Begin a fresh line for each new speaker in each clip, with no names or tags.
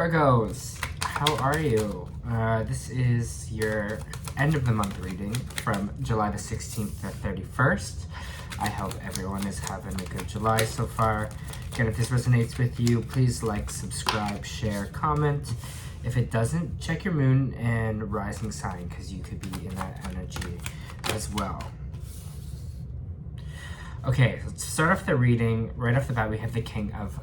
Virgos, how are you? This is your end of the month reading from July the 16th to 31st. I hope everyone is having a good July so far. Again, if this resonates with you, please like, subscribe, share, comment. If it doesn't, check your moon and rising sign because you could be in that energy as well. Okay, let's start off the reading. Right off the bat, we have the King of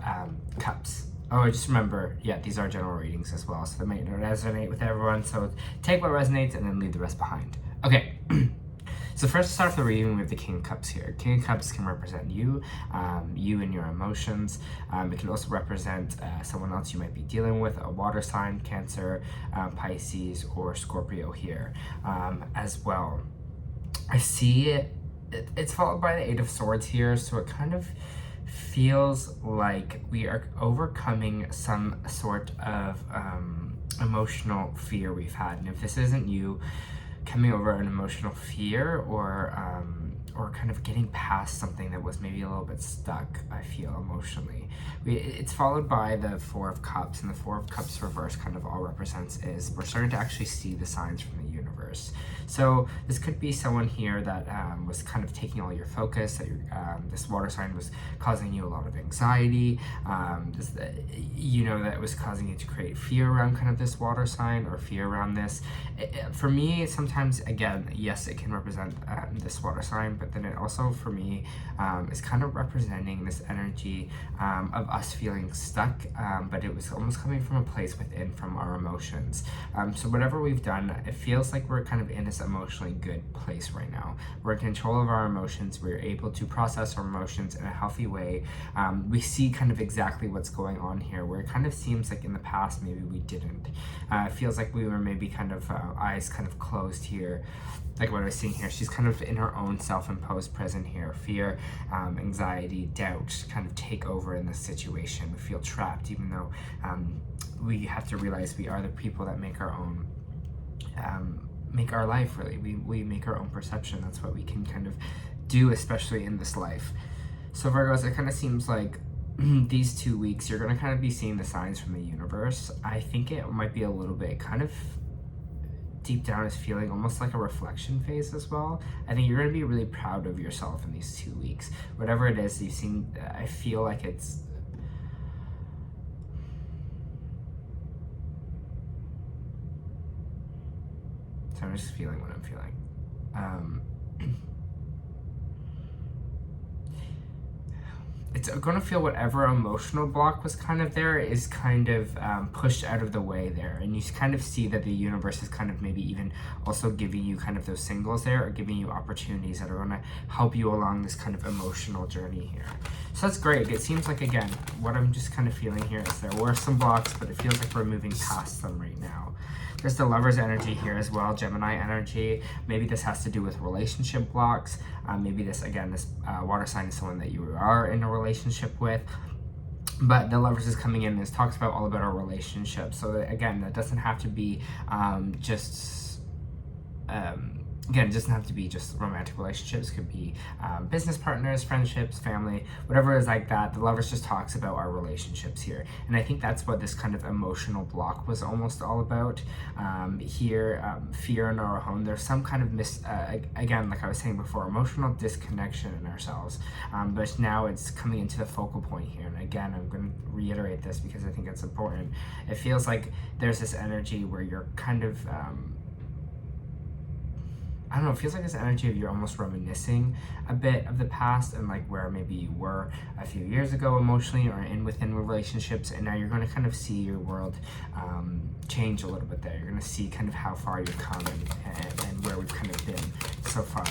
Cups. Oh, just remember, yeah, these are general readings as well, so they might not resonate with everyone. So take what resonates and then leave the rest behind. Okay, so first to start off the reading, we have the King of Cups here. King of Cups can represent you, you and your emotions. It can also represent someone else you might be dealing with, a water sign, Cancer, Pisces, or Scorpio here as well. I see it's followed by the Eight of Swords here, so it kind of feels like we are overcoming some sort of emotional fear we've had. And if this isn't you coming over an emotional fear or kind of getting past something that was maybe a little bit stuck, I feel emotionally. It's followed by the Four of Cups, and the Four of Cups reverse kind of all represents is we're starting to actually see the signs from the universe. So this could be someone here that was kind of taking all your focus, that this water sign was causing you a lot of anxiety, that was causing you to create fear around kind of this water sign or fear around this. For me, sometimes, again, yes, it can represent this water sign, but then it also, for me, is kind of representing this energy of us feeling stuck, but it was almost coming from a place within, from our emotions. So whatever we've done, it feels like we're kind of in this emotionally good place right now. We're in control of our emotions. We're able to process our emotions in a healthy way. We see kind of exactly what's going on here, where it kind of seems like in the past maybe we didn't. It feels like we were maybe kind of eyes kind of closed here. Like what I was seeing here, she's kind of in her own self-imposed prison here. Fear, anxiety, doubt kind of take over in this situation. We feel trapped, even though we have to realize we are the people that make our own, make our life, really. We make our own perception. That's what we can kind of do, especially in this life. So Virgos, it kind of seems like these 2 weeks, you're going to kind of be seeing the signs from the universe. I think it might be a little bit kind of deep down is feeling almost like a reflection phase as well. I think you're going to be really proud of yourself in these 2 weeks. Whatever it is you've seen, I feel like it's... So I'm just feeling what I'm feeling. It's going to feel whatever emotional block was kind of there is kind of pushed out of the way there. And you kind of see that the universe is kind of maybe even also giving you kind of those singles there, or giving you opportunities that are going to help you along this kind of emotional journey here. So that's great. It seems like, again, what I'm just kind of feeling here is there were some blocks, but it feels like we're moving past them right now. There's the Lover's energy here as well, Gemini energy. Maybe this has to do with relationship blocks. Maybe this, again, this water sign is someone that you are in a relationship with. But the Lovers is coming in and this talks about all about our relationships. So that, again, that doesn't have to be again, it doesn't have to be just romantic relationships. It could be business partners, friendships, family, whatever is like that. The Lovers just talks about our relationships here. And I think that's what this kind of emotional block was almost all about. Fear in our home. There's some kind of again, like I was saying before, emotional disconnection in ourselves. But now it's coming into the focal point here. And again, I'm going to reiterate this because I think it's important. It feels like there's this energy where you're kind of... I don't know, it feels like this energy of you're almost reminiscing a bit of the past and like where maybe you were a few years ago emotionally or within relationships, and now you're going to kind of see your world change a little bit there. You're going to see kind of how far you've come and where we've kind of been so far.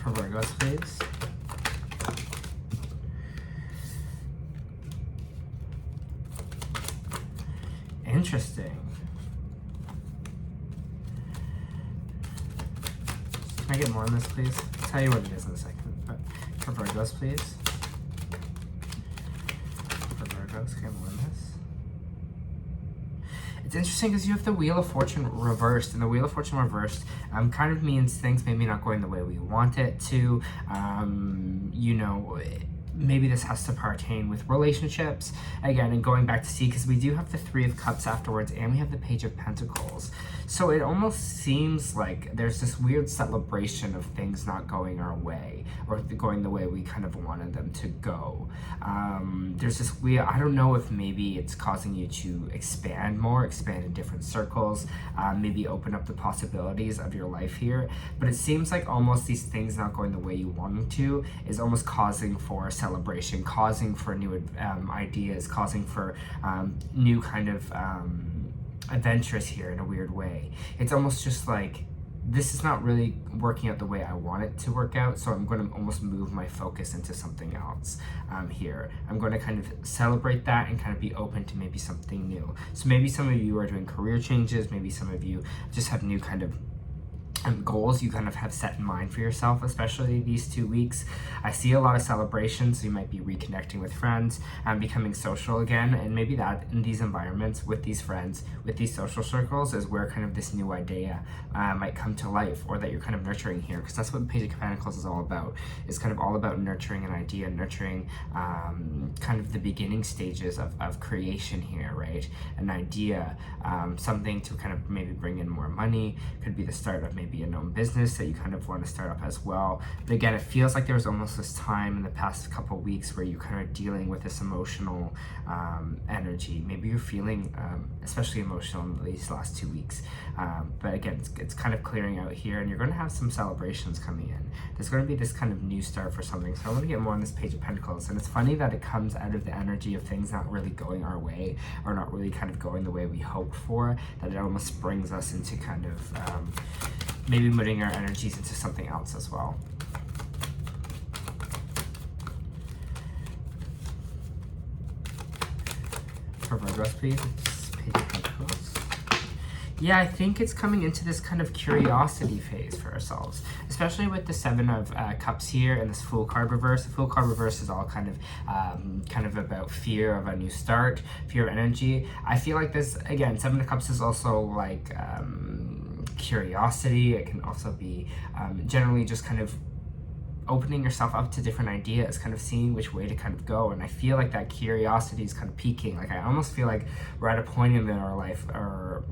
For Virgos, please. Interesting. Can I get more on this, please? I'll tell you what it is in a second. But for Virgos, please. For Virgos, can I get more on this? It's interesting because you have the Wheel of Fortune reversed, and the Wheel of Fortune reversed kind of means things maybe not going the way we want it to. maybe this has to pertain with relationships again, and going back to see, because we do have the Three of Cups afterwards and we have the Page of Pentacles. So it almost seems like there's this weird celebration of things not going our way or going the way we kind of wanted them to go. There's this weird, I don't know if maybe it's causing you to expand more, expand in different circles, maybe open up the possibilities of your life here. But it seems like almost these things not going the way you want them to is almost causing for celebration, causing for new ideas, causing for new kind of adventures here in a weird way. It's almost just like, this is not really working out the way I want it to work out, so I'm going to almost move my focus into something else here. I'm going to kind of celebrate that and kind of be open to maybe something new. So maybe some of you are doing career changes, maybe some of you just have new kind of goals you kind of have set in mind for yourself, especially these 2 weeks. I see a lot of celebrations, so you might be reconnecting with friends and becoming social again, and maybe that in these environments with these friends, with these social circles, is where kind of this new idea might come to life, or that you're kind of nurturing here, because that's what the Page of Pentacles is all about. It's kind of all about nurturing an idea, nurturing kind of the beginning stages of creation here, right? An idea, something to kind of maybe bring in more money, could be the start of maybe a known business that you kind of want to start up as well. But again, it feels like there's almost this time in the past couple weeks where you're kind of dealing with this emotional energy. Maybe you're feeling especially emotional in these last 2 weeks. But again, it's kind of clearing out here, and you're going to have some celebrations coming in. There's going to be this kind of new start for something. So I want to get more on this Page of Pentacles, and it's funny that it comes out of the energy of things not really going our way, or not really kind of going the way we hoped for, that it almost brings us into kind of maybe putting our energies into something else as well. For Virgos, please. Page of Pentacles. Yeah, I think it's coming into this kind of curiosity phase for ourselves, especially with the Seven of Cups here and this Fool card reverse. The Fool card reverse is all kind of about fear of a new start, fear of energy. I feel like this, again, Seven of Cups is also like curiosity. It can also be generally just kind of opening yourself up to different ideas, kind of seeing which way to kind of go. And I feel like that curiosity is kind of peaking. Like I almost feel like we're at a point in our life, or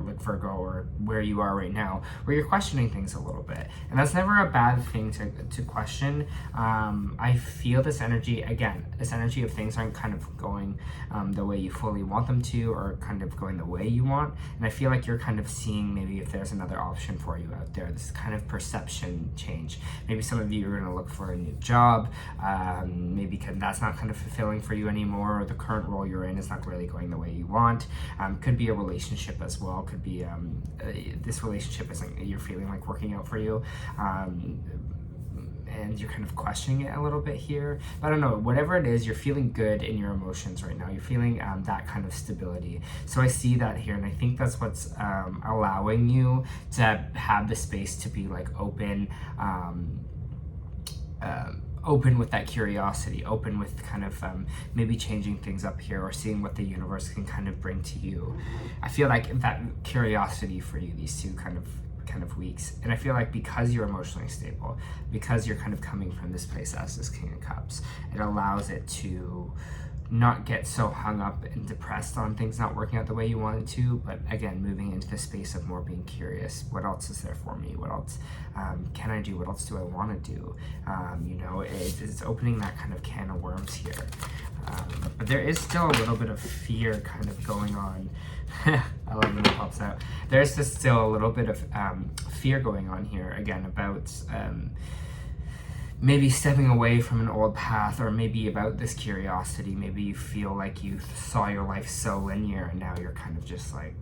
like Virgo, or where you are right now, where you're questioning things a little bit. And that's never a bad thing to question. I feel this energy, again, this energy of things aren't kind of going the way you fully want them to, or kind of going the way you want. And I feel like you're kind of seeing maybe if there's another option for you out there, this kind of perception change. Maybe some of you are going to look for a new job, maybe that's not kind of fulfilling for you anymore, or the current role you're in is not really going the way you want. Could be a relationship as well, could be this relationship isn't, you're feeling like working out for you, and you're kind of questioning it a little bit here. But I don't know, whatever it is, you're feeling good in your emotions right now. You're feeling that kind of stability. So I see that here, and I think that's what's allowing you to have the space to be like open, open with that curiosity, open with kind of maybe changing things up here, or seeing what the universe can kind of bring to you. I feel like that curiosity for you these two kind of weeks, and I feel like because you're emotionally stable, because you're kind of coming from this place as this King of Cups, it allows it to not get so hung up and depressed on things not working out the way you want it to, but again, moving into the space of more being curious. What else is there for me? What else can I do? What else do I want to do? You know, it's opening that kind of can of worms here. But there is still a little bit of fear kind of going on. I love when it pops out. There's just still a little bit of fear going on here, again, about maybe stepping away from an old path, or maybe about this curiosity. Maybe you feel like you saw your life so linear, and now you're kind of just like,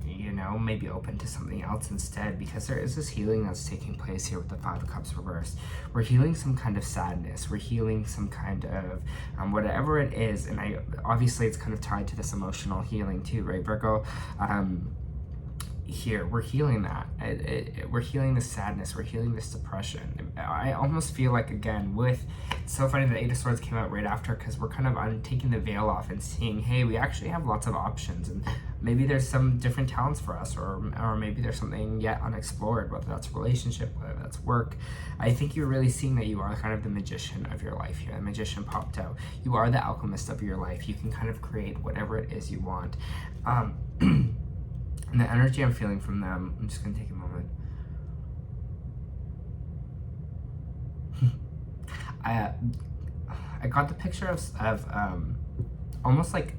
you know, maybe open to something else instead, because there is this healing that's taking place here with the Five of Cups reversed. We're healing some kind of sadness. We're healing some kind of whatever it is, and obviously it's kind of tied to this emotional healing too, right, Virgo? Here we're healing that. We're healing this sadness, we're healing this depression. I almost feel like, again, it's so funny the Eight of Swords came out right after, because we're kind of taking the veil off and seeing, hey, we actually have lots of options, and maybe there's some different talents for us, or maybe there's something yet unexplored, whether that's relationship, whether that's work. I think you're really seeing that you are kind of the magician of your life here. The magician popped out. You are the alchemist of your life. You can kind of create whatever it is you want. And the energy I'm feeling from them, I'm just going to take a moment. I got the picture of almost like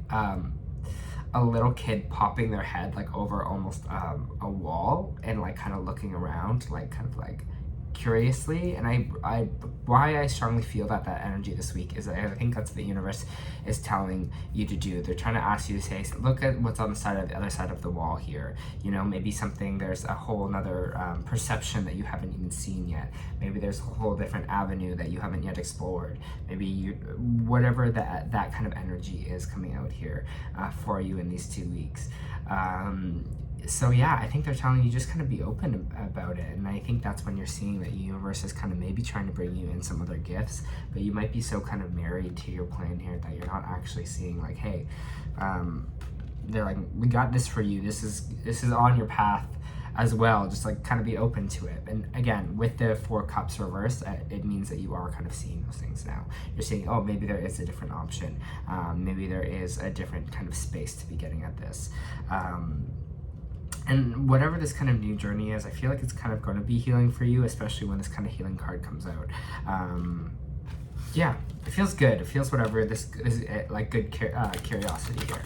a little kid popping their head like over almost a wall and like kind of looking around, like kind of like curiously. And why I strongly feel that energy this week is that I think that's what the universe is telling you to do. They're trying to ask you to say, look at what's on the other side of the wall here. You know, maybe there's a whole another perception that you haven't even seen yet. Maybe there's a whole different avenue that you haven't yet explored. Maybe whatever that kind of energy is coming out here for you in these 2 weeks. So yeah, I think they're telling you just kind of be open about it. And I think that's when you're seeing that the universe is kind of maybe trying to bring you in some other gifts, but you might be so kind of married to your plan here that you're not actually seeing like, hey, they're like, we got this for you. This is on your path as well. Just like kind of be open to it. And again, with the 4 cups reversed, it means that you are kind of seeing those things now. You're seeing, oh, maybe there is a different option. Maybe there is a different kind of space to be getting at this. And whatever this kind of new journey is, I feel like it's kind of going to be healing for you, especially when this kind of healing card comes out. Yeah, it feels good. It feels whatever. This is like good curiosity here.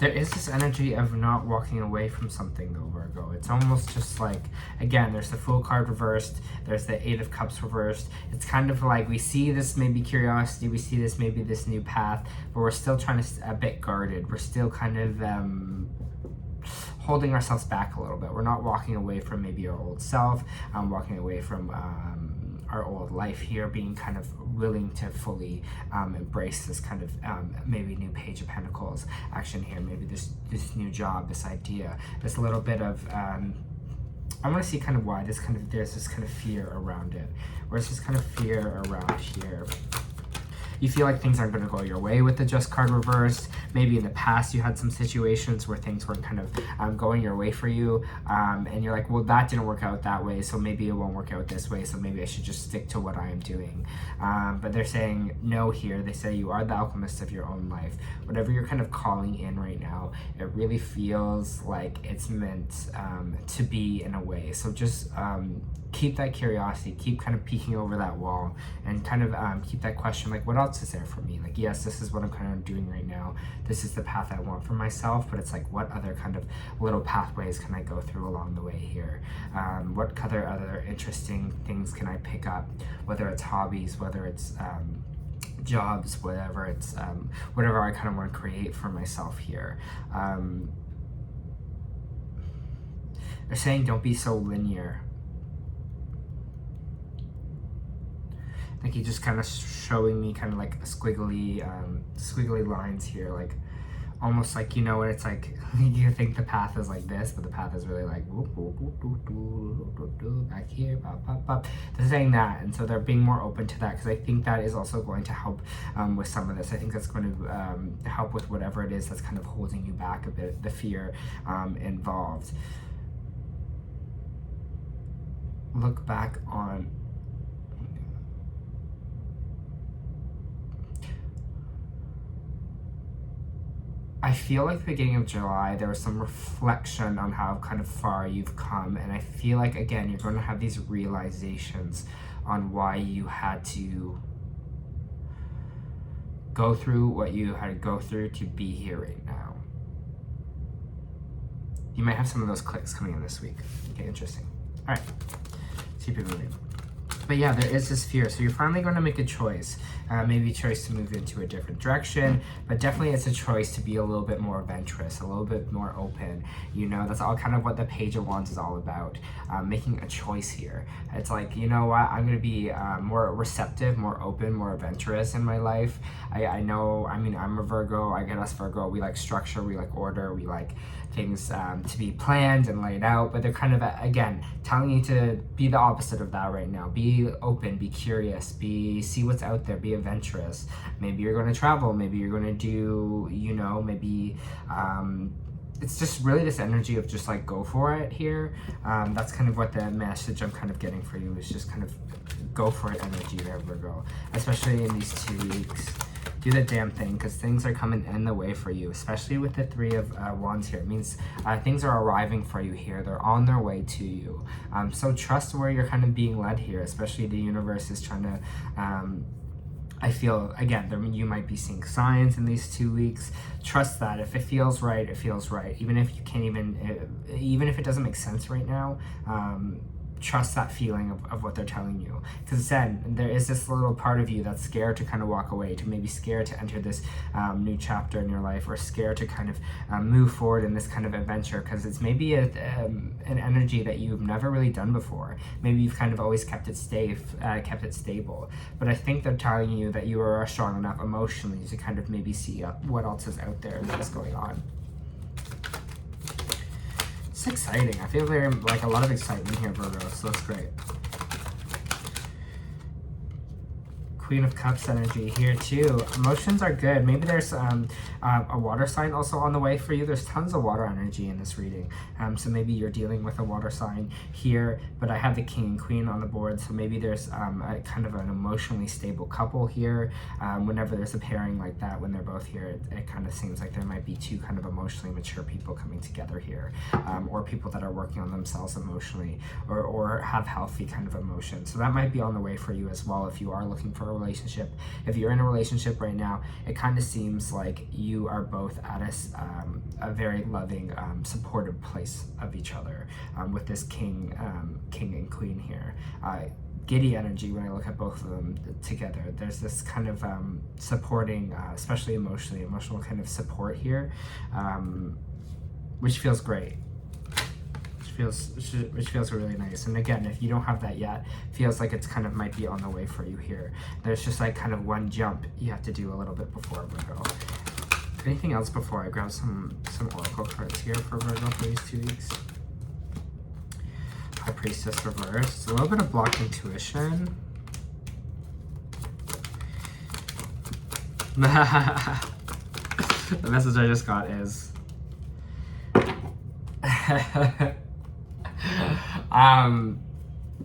There is this energy of not walking away from something though, Virgo. It's almost just like, again, there's the Fool card reversed, there's the 8 of Cups reversed. It's kind of like we see this maybe curiosity, we see this maybe this new path, but we're still trying to, a bit guarded. We're still kind of holding ourselves back a little bit. We're not walking away from maybe our old self, walking away from our old life here, being kind of willing to fully embrace this kind of maybe new Page of Pentacles action here, maybe this new job, this idea, this little bit of I want to see kind of why there's this kind of fear around it. Where's this kind of fear around here? You feel like things aren't going to go your way with the Just card reversed. Maybe in the past you had some situations where things weren't kind of going your way for you, and you're like, well, that didn't work out that way, so maybe it won't work out this way, so maybe I should just stick to what I am doing. But they're saying no here. They say you are the alchemist of your own life. Whatever you're kind of calling in right now, it really feels like it's meant to be in a way. So just keep that curiosity, keep kind of peeking over that wall, and kind of keep that question, like, what else is there for me? Like, yes, this is what I'm kind of doing right now. This is the path I want for myself, but it's like, what other kind of little pathways can I go through along the way here? What other interesting things can I pick up? Whether it's hobbies, whether it's jobs, whatever it's whatever I kind of want to create for myself here. They're saying don't be so linear. Like, he's just kind of showing me kind of like a squiggly lines here, like almost like, you know what, it's like you think the path is like this, but the path is really like whoop, whoop, whoop, whoop, whoop, whoop, whoop, back here, pop, pop, pop. They're saying that, and so they're being more open to that, because I think that is also going to help with some of this. I think that's going to help with whatever it is that's kind of holding you back a bit, the fear involved. Look back on I feel like the beginning of July, there was some reflection on how kind of far you've come. And I feel like, again, you're going to have these realizations on why you had to go through what you had to go through to be here right now. You might have some of those clicks coming in this week. Okay, interesting. All right, let's keep it moving. But yeah, there is this fear. So you're finally going to make a choice. Maybe a choice to move into a different direction, but definitely it's a choice to be a little bit more adventurous, a little bit more open. You know, that's all kind of what the Page of Wands is all about. Making a choice here. It's like, you know what, I'm going to be more receptive, more open, more adventurous in my life. I know, I mean, I'm a Virgo. I get us Virgo. We like structure. We like order. We like things to be planned and laid out, but they're kind of, again, telling you to be the opposite of that right now. Be open, be curious, see what's out there, be adventurous. Maybe you're going to travel, maybe you're going to do, you know, maybe it's just really this energy of just like go for it here. That's kind of what the message I'm kind of getting for you is, just kind of go for it energy there, Virgo, especially in these 2 weeks. Do the damn thing, because things are coming in the way for you, especially with the 3 of Wands here. It means things are arriving for you here. They're on their way to you. So trust where you're kind of being led here, especially the universe is trying to, I feel, again, you might be seeing signs in these 2 weeks. Trust that. If it feels right, it feels right. Even if you can't even if it doesn't make sense right now, trust that feeling of what they're telling you, because then there is this little part of you that's scared to kind of walk away, to maybe scared to enter this new chapter in your life, or scared to kind of move forward in this kind of adventure, because it's maybe an energy that you've never really done before. Maybe you've kind of always kept it kept it stable, but I think they're telling you that you are strong enough emotionally to kind of maybe see what else is out there and what's going on. It's exciting. I feel very, like, a lot of excitement here, Virgo, so that's great. Queen of Cups energy here too. Emotions are good. Maybe there's a water sign also on the way for you. There's tons of water energy in this reading. So maybe you're dealing with a water sign here, but I have the King and Queen on the board. So maybe there's a kind of an emotionally stable couple here. Whenever there's a pairing like that, when they're both here, it kind of seems like there might be 2 kind of emotionally mature people coming together here, or people that are working on themselves emotionally, or have healthy kind of emotions. So that might be on the way for you as well if you are looking for a relationship. If you're in a relationship right now, it kind of seems like you are both at a very loving, supportive place of each other, with this king and queen here. Giddy energy when I look at both of them together. There's this kind of supporting, especially emotional kind of support here, which feels great. Which feels really nice. And again, if you don't have that yet, feels like it's kind of might be on the way for you here. There's just like kind of one jump you have to do a little bit before Virgo. Anything else before I grab some oracle cards here for Virgo for these 2 weeks? High Priestess reversed. A little bit of blocked intuition. The message I just got is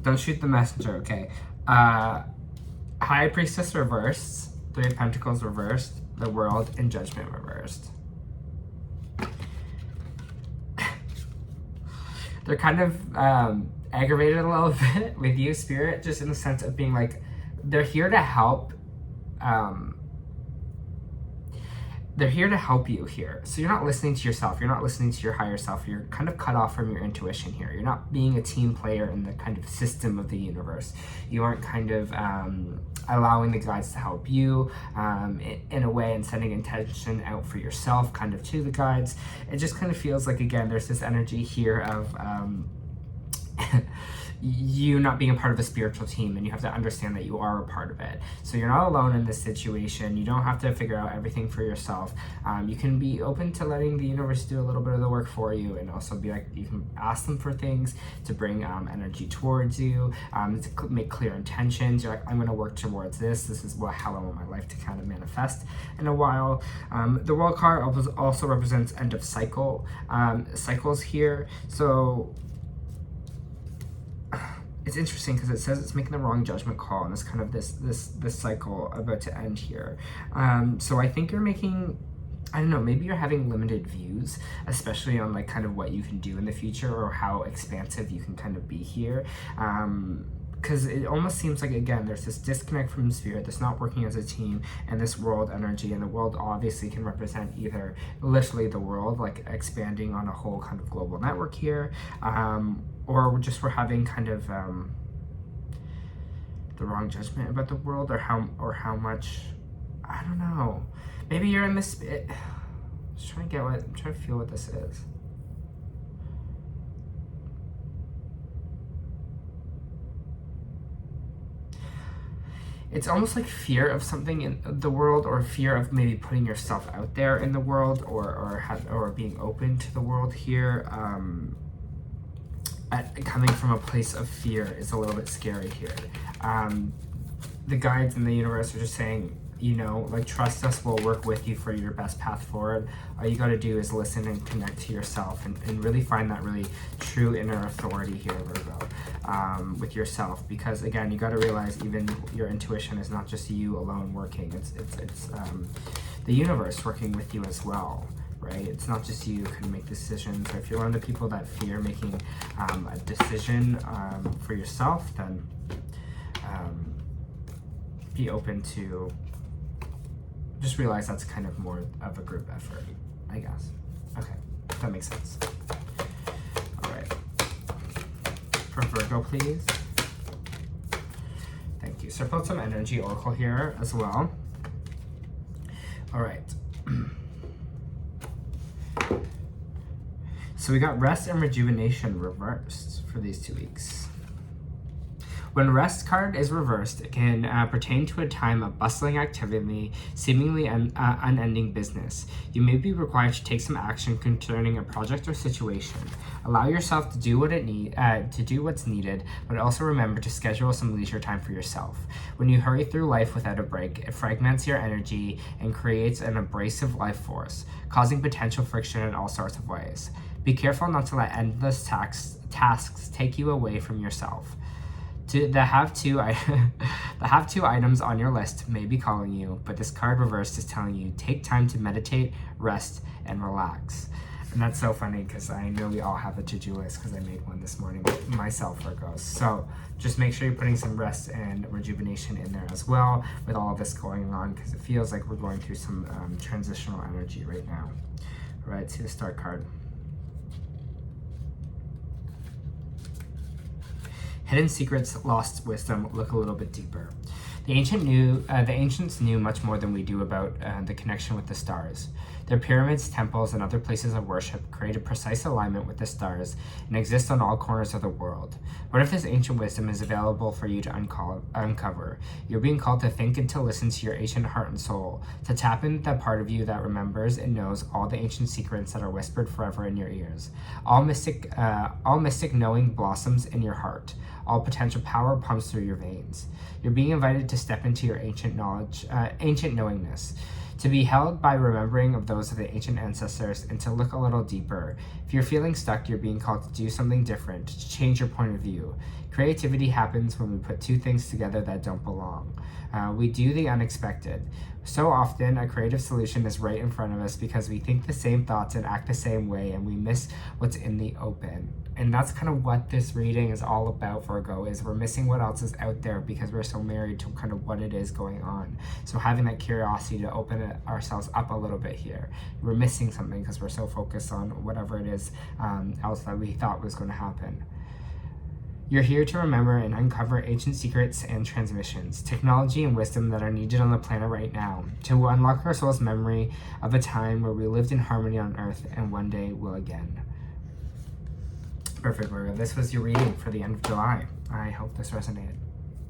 don't shoot the messenger, okay? High Priestess reversed, 3 of Pentacles reversed, the World and Judgment reversed. They're kind of aggravated a little bit with you, Spirit, just in the sense of being like, they're here to help. They're here to help you here. So you're not listening to yourself. You're not listening to your higher self. You're kind of cut off from your intuition here. You're not being a team player in the kind of system of the universe. You aren't kind of allowing the guides to help you in a way, and setting intention out for yourself kind of to the guides. It just kind of feels like, again, there's this energy here of you not being a part of a spiritual team, and you have to understand that you are a part of it. So you're not alone in this situation. You don't have to figure out everything for yourself. You can be open to letting the universe do a little bit of the work for you, and also be like, you can ask them for things to bring energy towards you, to make clear intentions. You're like, I'm going to work towards this. This is how I want my life to kind of manifest in a while. The World card also represents end of cycles here. So it's interesting because it says it's making the wrong judgment call, and it's kind of this cycle about to end here. So I think you're making, I don't know, maybe you're having limited views, especially on like kind of what you can do in the future, or how expansive you can kind of be here. Because it almost seems like, again, there's this disconnect from Spirit, this not working as a team, and this world energy. And the world obviously can represent either literally the world, like expanding on a whole kind of global network here, or just we're having kind of the wrong judgment about the world, or how much, I don't know. Maybe you're in this. Just trying to feel what this is. it's almost like fear of something in the world, or fear of maybe putting yourself out there in the world, or being open to the world here. Coming from a place of fear is a little bit scary here. The guides in the universe are just saying, you know, like, trust us, we'll work with you for your best path forward. All you got to do is listen and connect to yourself, and really find that really true inner authority here, Virgo, with yourself. Because again, you got to realize even your intuition is not just you alone working. It's the universe working with you as well, right? It's not just you who can make decisions. Or if you're one of the people that fear making a decision for yourself, then be open to just realize that's kind of more of a group effort, I guess. Okay, that makes sense. All right. For Virgo, please. Thank you. So I pulled some energy oracle here as well. All right. So we got rest and rejuvenation reversed for these 2 weeks. When rest card is reversed, it can pertain to a time of bustling activity, seemingly unending business. You may be required to take some action concerning a project or situation. Allow yourself to do what's needed, but also remember to schedule some leisure time for yourself. When you hurry through life without a break, it fragments your energy and creates an abrasive life force, causing potential friction in all sorts of ways. Be careful not to let endless tasks take you away from yourself. The have to items on your list may be calling you, but this card reversed is telling you take time to meditate, rest, and relax. And that's so funny because I know we all have a to-do list because I made one this morning myself, Virgos. So just make sure you're putting some rest and rejuvenation in there as well with all of this going on, because it feels like we're going through some transitional energy right now. All right, see the start card. Hidden secrets, lost wisdom, look a little bit deeper. The ancients knew much more than we do about the connection with the stars. Their pyramids, temples, and other places of worship created precise alignment with the stars and exist on all corners of the world. What if this ancient wisdom is available for you to uncover? You're being called to think and to listen to your ancient heart and soul, to tap into that part of you that remembers and knows all the ancient secrets that are whispered forever in your ears. All mystic knowing blossoms in your heart. All potential power pumps through your veins. You're being invited to step into your ancient knowingness, to be held by remembering of those of the ancient ancestors, and to look a little deeper. If you're feeling stuck, you're being called to do something different, to change your point of view. Creativity happens when we put two things together that don't belong. We do the unexpected. So often, a creative solution is right in front of us because we think the same thoughts and act the same way, and we miss what's in the open. And that's kind of what this reading is all about, Virgo, is we're missing what else is out there because we're so married to kind of what it is going on. So having that curiosity to open ourselves up a little bit here. We're missing something because we're so focused on whatever it is else that we thought was going to happen. You're here to remember and uncover ancient secrets and transmissions, technology and wisdom that are needed on the planet right now, to unlock our soul's memory of a time where we lived in harmony on Earth and one day will again. Perfect, Virgo. This was your reading for the end of July. I hope this resonated.